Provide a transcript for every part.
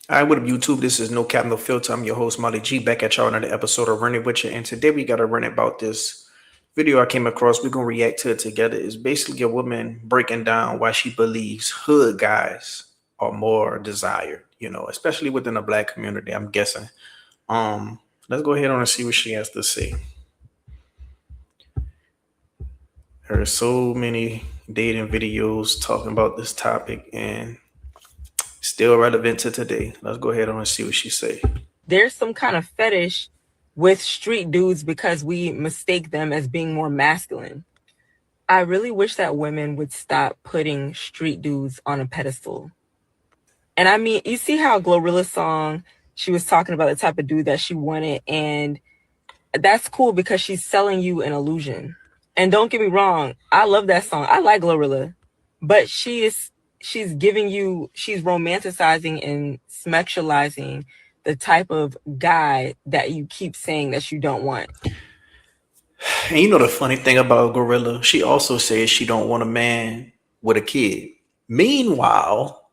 All right, what up, YouTube? This is No Cap, No Filter. I'm your host, Molly G, back at y'all another episode of Running With You. And today we got to run about this video I came across. We're going to react to it together. It's basically a woman breaking down why she believes hood guys are more desired, especially within the black community, I'm guessing. Let's go ahead on and see what she has to say. There's so many dating videos talking about this topic and still relevant to today. Let's go ahead on and see what she say. There's some kind of fetish with street dudes because we mistake them as being more masculine. I really wish that women would stop putting street dudes on a pedestal. And I mean, you see how Glorilla's song, she was talking about the type of dude that she wanted, and that's cool because she's selling you an illusion. And don't get me wrong, I love that song. I like Glorilla, but she's giving you, she's romanticizing and sexualizing the type of guy that you keep saying that you don't want. And you know the funny thing about Gorilla, she also says she don't want a man with a kid. Meanwhile,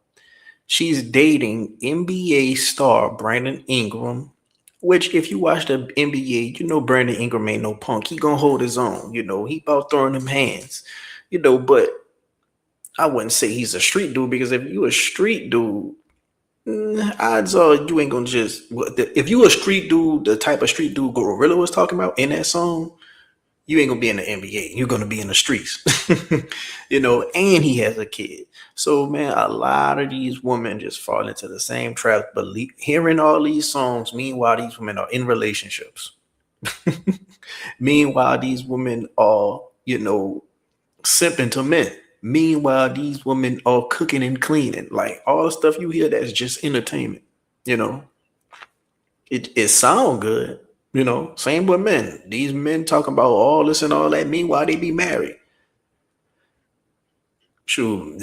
she's dating NBA star Brandon Ingram, which if you watch the NBA, you know Brandon Ingram ain't no punk. He gonna hold his own, he about throwing them hands, but I wouldn't say he's a street dude because if you a street dude, odds are you ain't gonna just if you a street dude, the type of street dude Gorilla was talking about in that song, you ain't gonna be in the NBA. You're gonna be in the streets, And he has a kid. So man, a lot of these women just fall into the same trap. Hearing all these songs, meanwhile these women are in relationships. Meanwhile, these women are, simping to men. Meanwhile, these women are cooking and cleaning. Like all the stuff you hear that's just entertainment. You know, it sound good. Same with men. These men talking about all this and all that. Meanwhile, they be married. Shoot,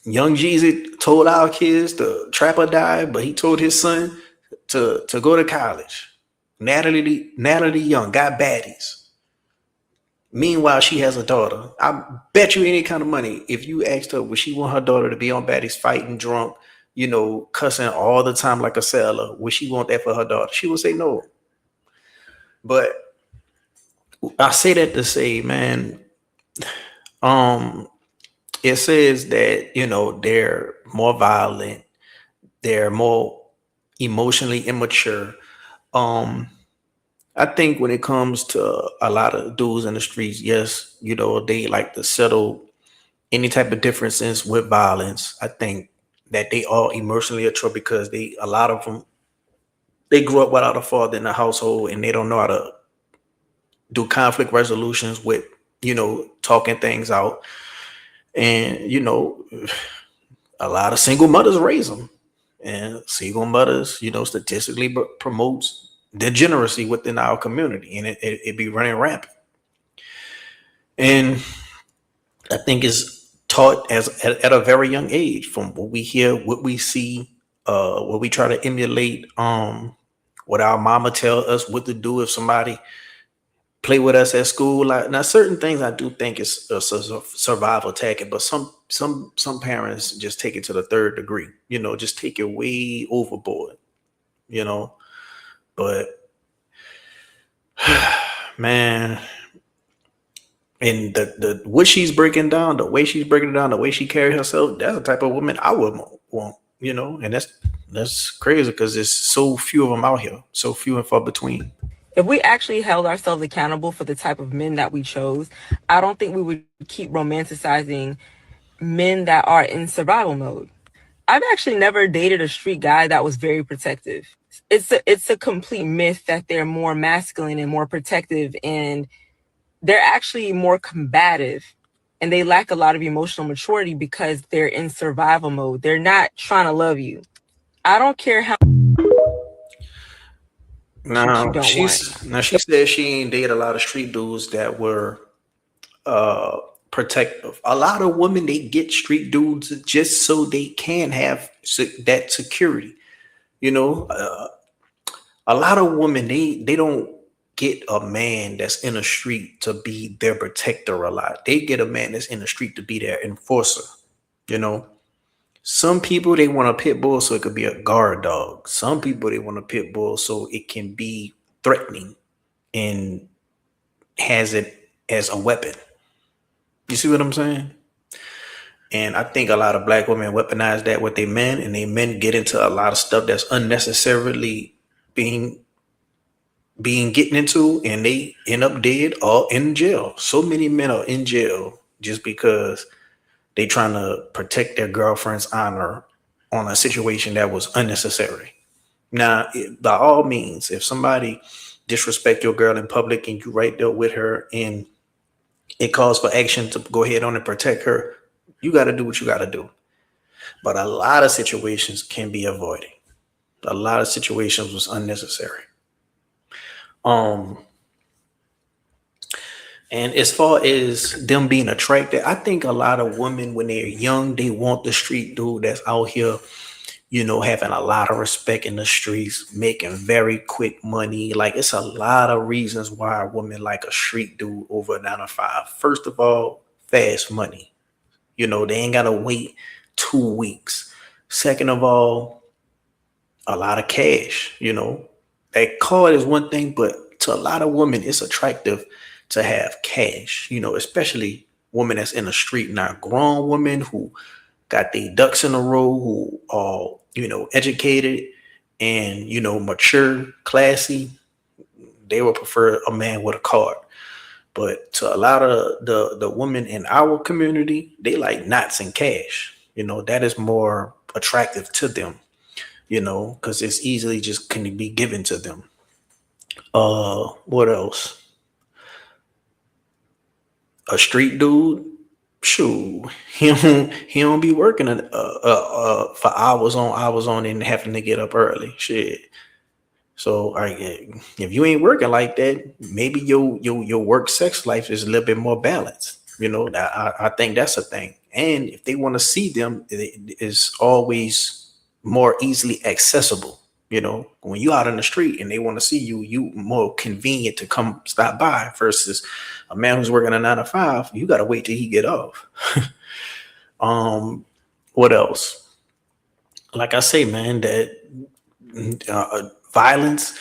young Jeezy told our kids to trap or die, but he told his son to go to college. Natalie Young got baddies. Meanwhile, she has a daughter. I bet you any kind of money if you asked her would she want her daughter to be on baddies fighting drunk, cussing all the time like a sailor. Would she want that for her daughter? She would say no. But I say that to say, man, um, it says that, they're more violent, they're more emotionally immature. Um, I think when it comes to a lot of dudes in the streets, yes, they like to settle any type of differences with violence. I think that they are emotionally mature because a lot of them, they grew up without a father in the household and they don't know how to do conflict resolutions with, talking things out. And, a lot of single mothers raise them. And single mothers, statistically promotes degeneracy within our community and it be running rampant. And I think it's taught at a very young age from what we hear, what we see, what we try to emulate, what our mama tell us what to do if somebody play with us at school. Like now, certain things I do think is a survival tactic, but some parents just take it to the third degree. Just take it way overboard. You know, but man, and the what she's breaking down, the way she's breaking it down, the way she carries herself, that's the type of woman I would want. And that's crazy because there's so few of them out here, so few and far between. If we actually held ourselves accountable for the type of men that we chose, I don't think we would keep romanticizing men that are in survival mode. I've actually never dated a street guy that was very protective. It's a complete myth that they're more masculine and more protective, and they're actually more combative, and they lack a lot of emotional maturity because they're in survival mode. They're not trying to love you. I don't care how that you Now don't want. she said she ain't dated a lot of street dudes that were uh protective. A lot of women they get street dudes just so they can have that security. You know, a lot of women they don't get a man that's in the street to be their protector a lot. They get a man that's in the street to be their enforcer. You know, Some people they want a pit bull so it could be a guard dog. Some people they want a pit bull so it can be threatening and has it as a weapon. You see what I'm saying? And I think a lot of black women weaponize that with their men, and they men get into a lot of stuff that's unnecessarily being getting into, and they end up dead or in jail. So many men are in jail just because they trying to protect their girlfriend's honor on a situation that was unnecessary. Now, by all means, if somebody disrespect your girl in public and you right there with her and it calls for action to go ahead on and protect her, you got to do what you got to do. But a lot of situations can be avoided. A lot of situations was unnecessary. Um, and as far as them being attracted, I think a lot of women when they're young, they want the street dude that's out here, having a lot of respect in the streets, making very quick money. Like it's a lot of reasons why a woman like a street dude over a 9 to 5. First of all, fast money. They ain't gotta wait 2 weeks. Second of all, a lot of cash. That card is one thing, but to a lot of women, it's attractive to have cash. Especially women that's in the street, not grown women who got their ducks in a row, who are educated and mature, classy. They would prefer a man with a card. But to a lot of the women in our community, they like knots and cash. That is more attractive to them, because it's easily just can be given to them. What else? A street dude, shoot, he don't be working for hours on and having to get up early. Shit. So if you ain't working like that, maybe your work sex life is a little bit more balanced. I think that's a thing. And if they want to see them, it is always more easily accessible. When you out in the street and they want to see you, you more convenient to come stop by versus a man who's working a 9 to 5. You got to wait till he get off. What else? Like I say, man, that violence,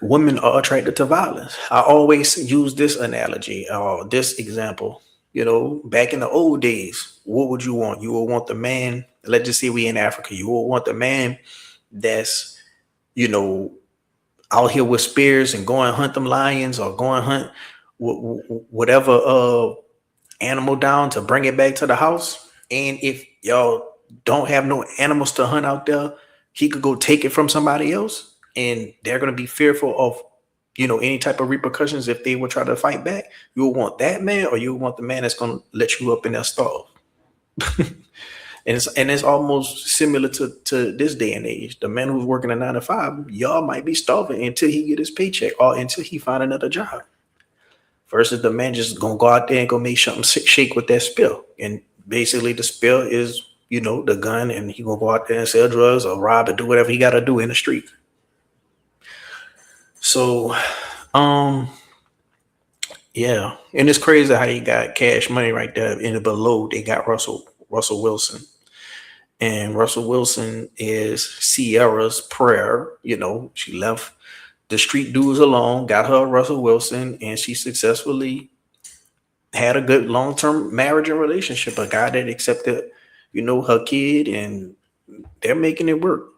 women are attracted to violence. I always use this analogy or this example. Back in the old days, what would you want? You would want the man, let's just say we in Africa, you would want the man that's, out here with spears and going hunt them lions or going hunt whatever animal down to bring it back to the house. And if y'all don't have no animals to hunt out there, he could go take it from somebody else, and they're going to be fearful of any type of repercussions if they would try to fight back. You will want that man, or you will want the man that's going to let you up in their stall. And it's almost similar to this day and age. The man who's working a 9 to 5, y'all might be starving until he get his paycheck or until he find another job. Versus the man just gonna go out there and go make something shake with that spill. And basically the spill is, the gun, and he gonna go out there and sell drugs or rob or do whatever he gotta do in the street. So yeah. And it's crazy how you got Cash Money right there, and below they got Russell Wilson. And Russell Wilson is Sierra's prayer. She left the street dudes alone, got her Russell Wilson, and she successfully had a good long-term marriage and relationship. A guy that accepted, her kid, and they're making it work.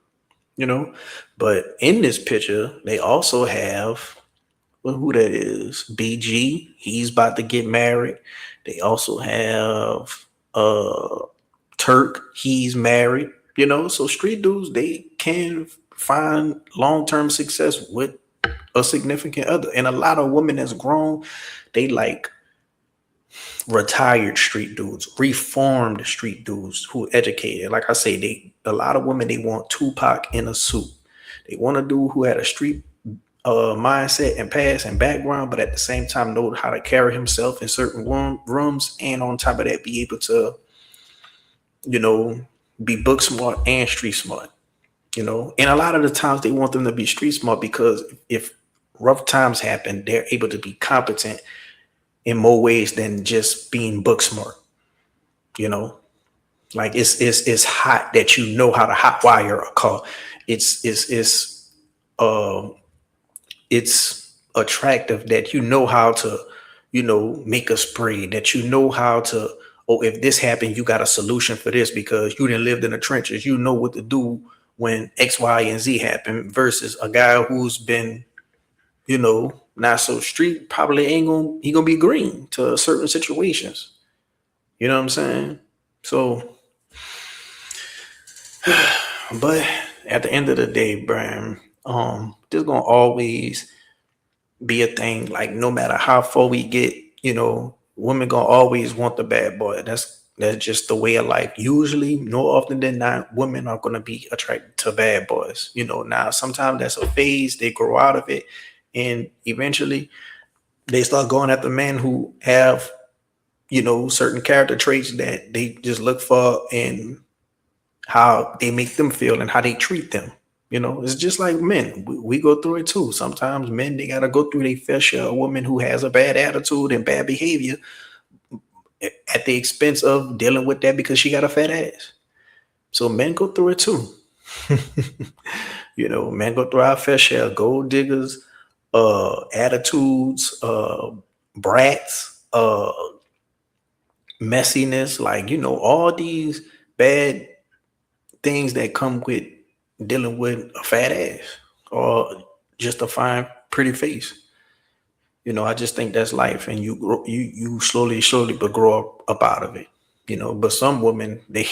But in this picture, they also have who that is. BG, he's about to get married. They also have Turk, he's married. So street dudes, they can find long-term success with a significant other. And a lot of women that's grown, they like retired street dudes, reformed street dudes who educated. Like I say, a lot of women, they want Tupac in a suit. They want a dude who had a street mindset and past and background, but at the same time know how to carry himself in certain rooms, and on top of that, be able to, be book smart and street smart. And a lot of the times they want them to be street smart because if rough times happen, they're able to be competent in more ways than just being book smart. Like it's hot that you know how to hot wire a car. It's uh it's attractive that you know how to, make a spray, that you know how to, oh, if this happened, you got a solution for this because you didn't lived in the trenches. You know what to do when X, Y, and Z happen versus a guy who's been, not so street, probably ain't gonna be green to certain situations. You know what I'm saying? So, but at the end of the day, Brian, there's gonna always be a thing. Like no matter how far we get, women gonna always want the bad boy. That's just the way of life. Usually, more often than not, women are gonna be attracted to bad boys. Now sometimes that's a phase. They grow out of it, and eventually they start going after men who have, certain character traits that they just look for in how they make them feel and how they treat them. It's just like men. We go through it too. Sometimes men, they got to go through their fair share of women who has a bad attitude and bad behavior at the expense of dealing with that because she got a fat ass. So men go through it too. Men go through our fair share of gold diggers, attitudes, brats, messiness, like, all these bad things that come with dealing with a fat ass or just a fine, pretty face. I just think that's life, and you slowly but grow up out of it. But some women, they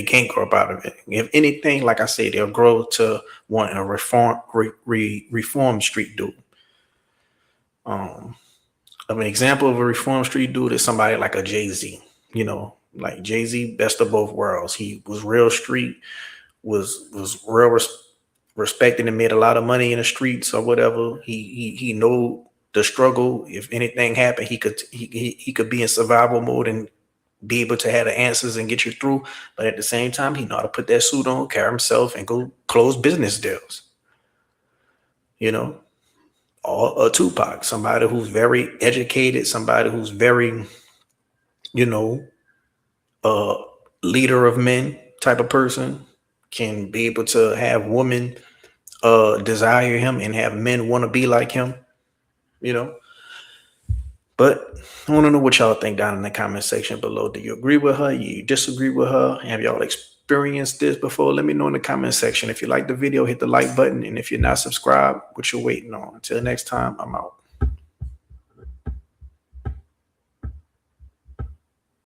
can't grow up out of it. If anything, like I said, they'll grow to want a reform street dude. Of an example of a reform street dude is somebody like a Jay-Z. Like Jay-Z, best of both worlds. He was real street, was real respected and made a lot of money in the streets or whatever. He know the struggle. If anything happened, he could be in survival mode and be able to have the answers and get you through. But at the same time, he know how to put that suit on, carry himself, and go close business deals. Or a Tupac, somebody who's very educated, somebody who's very, leader of men type of person, can be able to have women desire him and have men want to be like him. But I want to know what y'all think down in the comment section below. Do you agree with her? You disagree with her? Have y'all experienced this before? Let me know in the comment section. If you like the video, hit the like button. And if you're not subscribed, what you're waiting on. Until next time, I'm out.